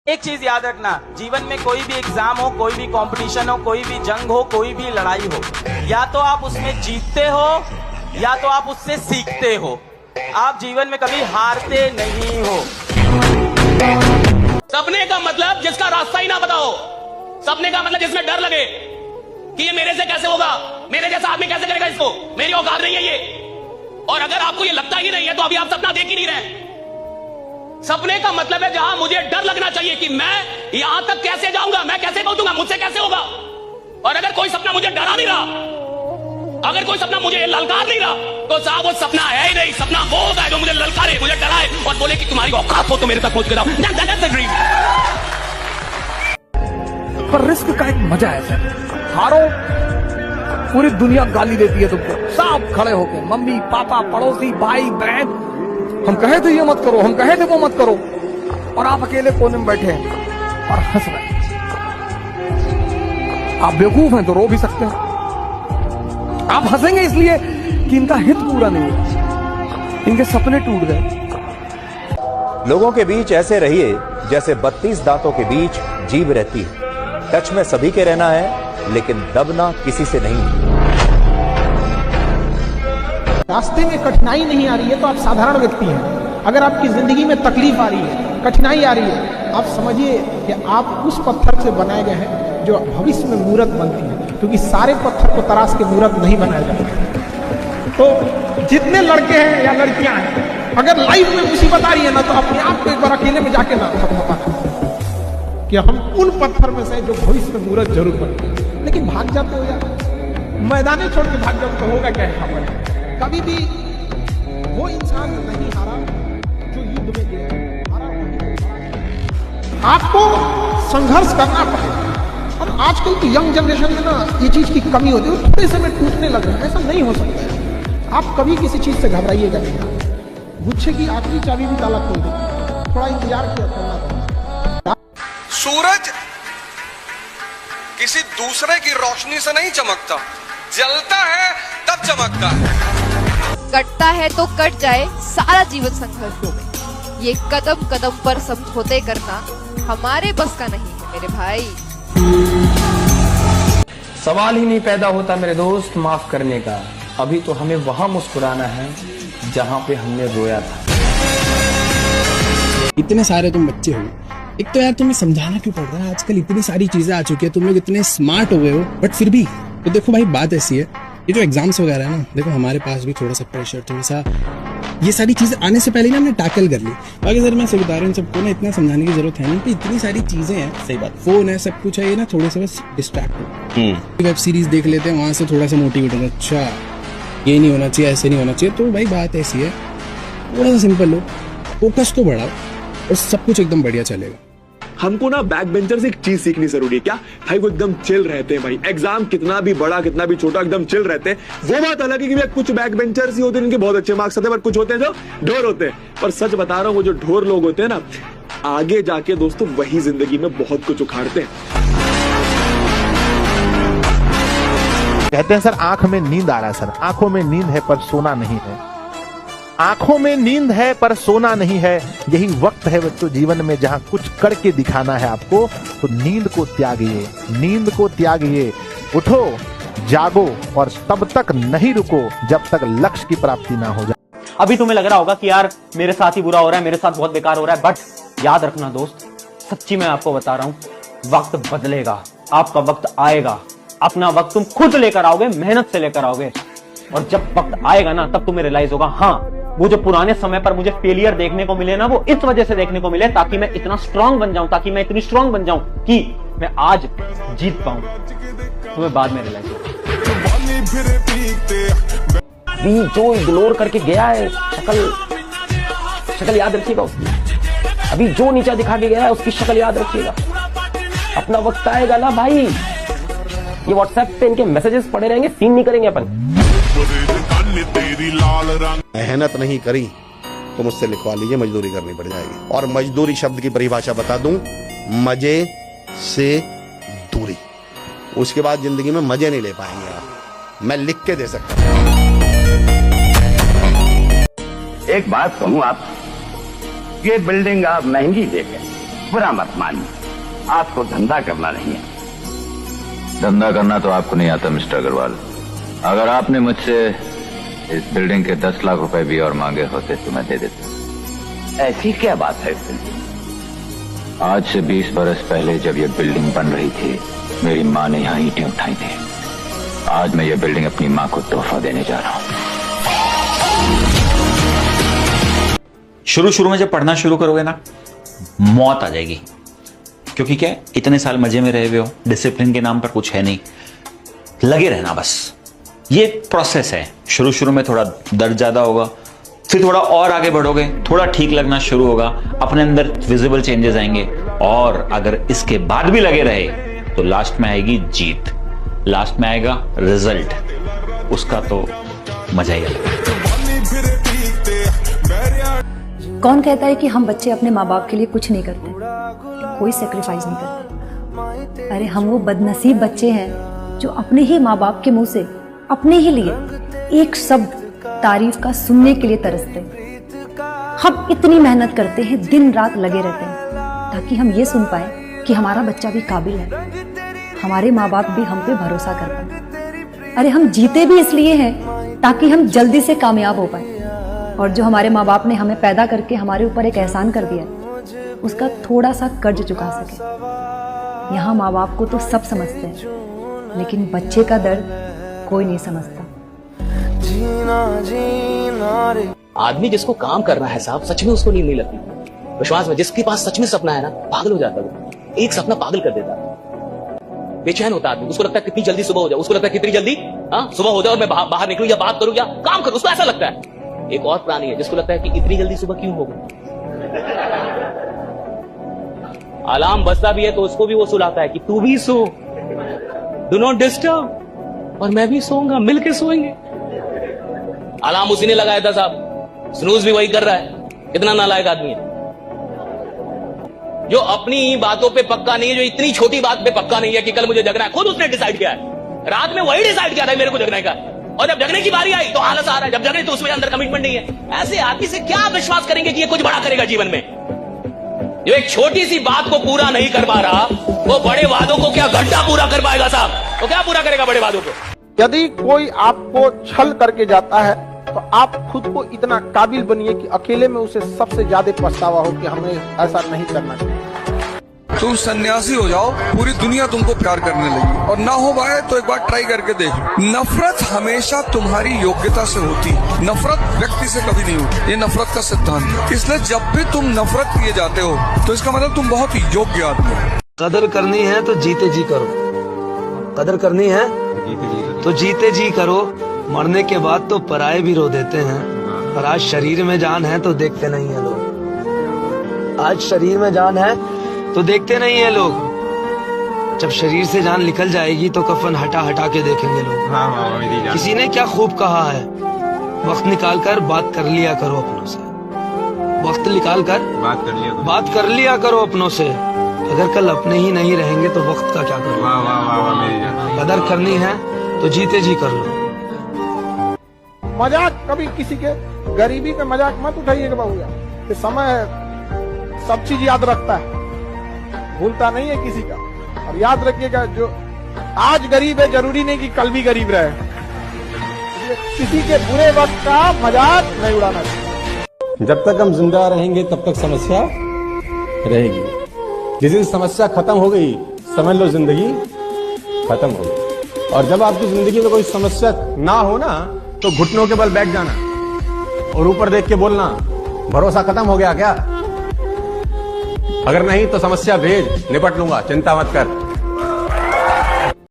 एक चीज याद रखना, जीवन में कोई भी एग्जाम हो, कोई भी कंपटीशन हो, कोई भी जंग हो, कोई भी लड़ाई हो, या तो आप उसमें जीतते हो या तो आप उससे सीखते हो। आप जीवन में कभी हारते नहीं हो। सपने का मतलब जिसका रास्ता ही ना बताओ, सपने का मतलब जिसमें डर लगे कि ये मेरे से कैसे होगा, मेरे जैसा आदमी कैसे करेगा इसको, मेरी औकात नहीं है ये। और अगर आपको ये लगता ही नहीं है तो अभी आप सपना देख ही नहीं रहे। सपने का मतलब है जहां मुझे डर लगना चाहिए कि मैं यहां तक कैसे जाऊंगा, मैं कैसे पहुंचूंगा, मुझसे कैसे होगा। और अगर कोई सपना मुझे डरा नहीं रहा, अगर कोई सपना मुझे ललकार नहीं रहा, तो साहब वो सपना है ही नहीं। सपना वो होता है जो मुझे ललकारे, मुझे डराए और बोले कि तुम्हारी औकात हो तो मेरे तक पहुंच कर आओ। That's the dream. पर रिस्क का एक मजा है सर। हारो, पूरी दुनिया गाली देती है तुमको, सब खड़े होके, मम्मी पापा पड़ोसी भाई बहन, हम कहे थे ये मत करो, हम कहे थे वो मत करो, और आप अकेले कोने में बैठे हैं और हंस रहे हैं। आप बेवकूफ हैं तो रो भी सकते हैं। आप हंसेंगे इसलिए कि इनका हित पूरा नहीं है, इनके सपने टूट गए। लोगों के बीच ऐसे रहिए जैसे 32 दांतों के बीच जीभ रहती है। टच में सभी के रहना है, लेकिन दबना किसी से नहीं। रास्ते में कठिनाई नहीं आ रही है तो आप साधारण व्यक्ति हैं। अगर आपकी जिंदगी में तकलीफ आ रही है, कठिनाई आ रही है, आप समझिए कि आप उस पत्थर से बनाए गए हैं जो भविष्य में मूर्त बनती है, क्योंकि सारे पत्थर को तराश के मूर्त नहीं बनाया जाता। तो जितने लड़के हैं या लड़कियां हैं, अगर लाइफ में मुसीबत आ रही है ना, तो अपने आप को एक बार अकेले में जाके ना कि हम उन पत्थर में से जो भविष्य में मूर्त जरूर बने। लेकिन भाग जाते हो यार, मैदाने छोड़ के भाग जाओ तो होगा क्या है। कभी भी वो इंसान नहीं हारा जो युद्ध में गया, आपको संघर्ष करना पड़ेगा। और आजकल की यंग जनरेशन में ना ये चीज की कमी होती है, थोड़े से में टूटने लग रहे हैं। ऐसा नहीं हो सकता। आप कभी किसी चीज से घबराइएगा नहीं। गुच्छे की आखिरी चाबी भी ताला खोल देगी, थोड़ा इंतजार किया करना। सूरज किसी दूसरे की रोशनी से नहीं चमकता, जलता है तब चमकता है। कटता है तो कट जाए सारा जीवन संघर्षों में, ये कदम कदम पर समझौते करना हमारे बस का नहीं है मेरे भाई। सवाल ही नहीं पैदा होता मेरे दोस्त माफ करने का। अभी तो हमें वहां मुस्कुराना है जहां पे हमने रोया था। इतने सारे तुम बच्चे हो, एक तो यार तुम्हें समझाना क्यों पड़ रहा है। आजकल इतनी सारी चीजें आ चुकी है, तुम लोग इतने स्मार्ट हो गए हो, बट फिर भी तो देखो भाई, बात ऐसी है, ये जो एग्जाम्स वगैरह है ना, देखो हमारे पास भी थोड़ा सा प्रेशर, थोड़ा सा ये सारी चीजें आने से पहले ना हमने टैकल कर ली। बाकी सर मैं बता रहा हूँ सबको ना, इतना समझाने की जरूरत है नहीं कि इतनी सारी चीजें हैं। सही बात, फोन है, सब कुछ है, ये ना थोड़े से बस डिस्ट्रैक्ट हो। वेब सीरीज देख लेते हैं, वहां से थोड़ा सा मोटिवेट होगा, अच्छा ये नहीं होना चाहिए, ऐसे नहीं होना चाहिए। तो भाई बात ऐसी है, थोड़ा सा सिंपल हो, फोकस को बढ़ाओ और सब कुछ एकदम बढ़िया चलेगा। हमको ना बैक बेंचर से एक चीज सीखनी जरूरी है। क्या भाई, वो एकदम चिल रहते हैं भाई। एग्जाम कितना भी बड़ा कितना भी छोटा, एकदम चिल रहते हैं। वो बात अलग है कि भैया कुछ बैक बेंचर्स ही होते हैं, इनके बहुत अच्छे मार्क्स आते हैं, पर कुछ होते हैं जो ढोर होते हैं। पर सच बता रहा हूँ, वो जो ढोर लोग होते हैं ना, आगे जाके दोस्तों वही जिंदगी में बहुत कुछ उखाड़ते हैं। कहते हैं सर आंख में नींद आ रहा है। सर आंखों में नींद है पर सोना नहीं है, आंखों में नींद है पर सोना नहीं है। यही वक्त है बच्चों जीवन में जहां कुछ करके दिखाना है आपको, तो नींद को त्यागिए, नींद को त्यागिए। उठो, जागो और तब तक नहीं रुको जब तक लक्ष्य की प्राप्ति ना हो जाए। अभी तुम्हें लग रहा होगा कि यार मेरे साथ ही बुरा हो रहा है, मेरे साथ बहुत बेकार हो रहा है, बट याद रखना दोस्त, सच्ची मैं आपको बता रहा हूं, वक्त बदलेगा, आपका वक्त आएगा। अपना वक्त तुम खुद लेकर आओगे, मेहनत से लेकर आओगे, और जब वक्त आएगा ना, तब तुम्हें रियलाइज होगा, हाँ वो जो पुराने समय पर मुझे फेलियर देखने को मिले ना, वो इस वजह से देखने को मिले ताकि मैं इतना स्ट्रांग बन जाऊं, ताकि मैं इतनी स्ट्रांग बन जाऊं कि मैं आज जीत पाऊं। तुम्हें बाद में रियलाइज होगा। अभी जो इग्नोर करके गया है, शक्ल याद रखिएगा उसकी। अभी जो नीचा दिखा के गया है, उसकी शक्ल याद रखिएगा। अपना वक्त आएगा ना भाई, ये व्हाट्सएप पे इनके मैसेजेस पड़े रहेंगे, सीन नहीं करेंगे अपन। मेहनत नहीं करी तो मुझसे लिखवा लीजिए, मजदूरी करनी पड़ जाएगी। और मजदूरी शब्द की परिभाषा बता दूं, मजे से दूरी। उसके बाद जिंदगी में मजे नहीं ले पाएंगे आप, मैं लिख के दे सकता हूं। एक बात कहूं, आप ये बिल्डिंग आप महंगी देखें, बुरा मत मानिए, आपको धंधा करना नहीं है। धंधा करना तो आपको नहीं आता मिस्टर अग्रवाल। अगर आपने मुझसे इस बिल्डिंग के 10 लाख रुपए भी और मांगे होते तो मैं दे देता। ऐसी क्या बात है? आज से 20 बरस पहले जब ये बिल्डिंग बन रही थी, मेरी माँ ने यहाँ ईंटें उठाई थी। आज मैं ये बिल्डिंग अपनी माँ को तोहफा देने जा रहा हूँ। शुरू में जब पढ़ना शुरू करोगे ना, मौत आ जाएगी। क्योंकि क्या, इतने साल मजे में रहे हुए हो, डिसिप्लिन के नाम पर कुछ है नहीं, लगे रहना बस। ये प्रोसेस है। शुरू में थोड़ा दर्द ज्यादा होगा, फिर थोड़ा और आगे बढ़ोगे, थोड़ा ठीक लगना शुरू होगा, अपने अंदर विजिबल चेंजेस आएंगे, और अगर इसके बाद भी लगे रहे तो लास्ट में आएगी जीत, लास्ट में आएगा रिजल्ट। उसका तो मजा ही अलग है। कौन कहता है कि हम बच्चे अपने माँ बाप के लिए कुछ नहीं करते, कोई सेक्रीफाइस नहीं करते। अरे हम वो बदनसीब बच्चे हैं जो अपने ही माँ बाप के मुंह से अपने ही लिए एक शब्द तारीफ का सुनने के लिए तरसते हैं। हम इतनी मेहनत करते हैं, दिन रात लगे रहते हैं, ताकि हम ये सुन पाए कि हमारा बच्चा भी काबिल है, हमारे माँ बाप भी हम पे भरोसा कर पाए। अरे हम जीते भी इसलिए हैं ताकि हम जल्दी से कामयाब हो पाए, और जो हमारे माँ बाप ने हमें पैदा करके हमारे ऊपर एक एहसान कर दिया, उसका थोड़ा सा कर्ज चुका सके। यहाँ माँ बाप को तो सब समझते हैं, लेकिन बच्चे का दर्द कोई नहीं समझता। आदमी जिसको काम करना है साहब, सच में उसको नींद नहीं लगती। विश्वास में, जिसके पास सच में सपना है ना, पागल हो जाता है। एक सपना पागल कर देता है, बेचैन होता आदमी। उसको लगता है कितनी जल्दी सुबह हो जाए, उसको लगता है कितनी जल्दी सुबह हो जाए और मैं बाहर निकलूं या बात करूं या काम करूं, उसको ऐसा लगता है। एक और प्राणी है जिसको लगता है कि इतनी जल्दी सुबह क्यों होगा। अलार्म बजता भी है तो उसको भी वो सुलाता है कि तू भी सो, डू नॉट डिस्टर्ब, और मैं भी सोऊंगा, मिलके सोएंगे। अलार्म उसी ने लगाया था साहब, स्नूज भी वही कर रहा है। कितना नालायक आदमी है जो अपनी बातों पे पक्का नहीं है, जो इतनी छोटी बात पे पक्का नहीं है कि कल मुझे जगना है। खुद उसने डिसाइड किया है, रात में वही डिसाइड किया था मेरे को जगने का, और जब जगने की बारी आई तो आलस आ रहा है। जब जगने तो उसमें अंदर कमिटमेंट नहीं है। ऐसे आदमी से क्या विश्वास करेंगे कि ये कुछ बड़ा करेगा जीवन में? जो एक छोटी सी बात को पूरा नहीं कर पा रहा, वो बड़े वादों को क्या घंटा पूरा कर पाएगा साहब? वो क्या पूरा करेगा बड़े वादों को? यदि कोई आपको छल करके जाता है तो आप खुद को इतना काबिल बनिए कि अकेले में उसे सबसे ज्यादा पछतावा हो कि हमें ऐसा नहीं करना चाहिए। तुम सन्यासी हो जाओ, पूरी दुनिया तुमको प्यार करने लगी, और ना हो पाए तो एक बार ट्राई करके देख। नफरत हमेशा तुम्हारी योग्यता से होती, नफरत व्यक्ति से कभी नहीं होती। ये नफरत का सिद्धांत है। इसलिए जब भी तुम नफरत किए जाते हो तो इसका मतलब तुम बहुत ही योग्य आदमी हो। कदर करनी है तो जीते जी करो, कदर करनी है तो जीते जी करो। मरने के बाद तो पराये भी रो देते हैं, पर आज शरीर में जान है तो देखते नहीं है लोग। आज शरीर में जान है तो देखते नहीं है लोग। जब शरीर से जान निकल जाएगी तो कफन हटा हटा के देखेंगे लोग। किसी ने क्या खूब कहा है, वक्त निकाल कर बात कर लिया करो अपनों से। वक्त निकाल कर बात कर लिया करो अपनों से। अगर कल अपने ही नहीं रहेंगे तो वक्त का क्या करो। कदर करनी है तो जीते जी कर लो। मजाक कभी किसी के गरीबी पे मजाक मत उठाइएगा बाबूया। कि समय सब चीज याद रखता है, भूलता नहीं है किसी का। और याद रखिएगा, जो आज गरीब है जरूरी नहीं कि कल भी गरीब रहे। किसी के बुरे वक्त का मजाक नहीं उड़ाना चाहिए। जब तक हम जिंदा रहेंगे तब तक समस्या रहेगी। जिस दिन समस्या खत्म हो गई, समझ लो जिंदगी खत्म हो गई। और जब आपकी जिंदगी में कोई समस्या ना हो ना, तो घुटनों के बल बैठ जाना और ऊपर देख के बोलना, भरोसा खत्म हो गया क्या? अगर नहीं तो समस्या भेज, निपट लूंगा, चिंता मत कर।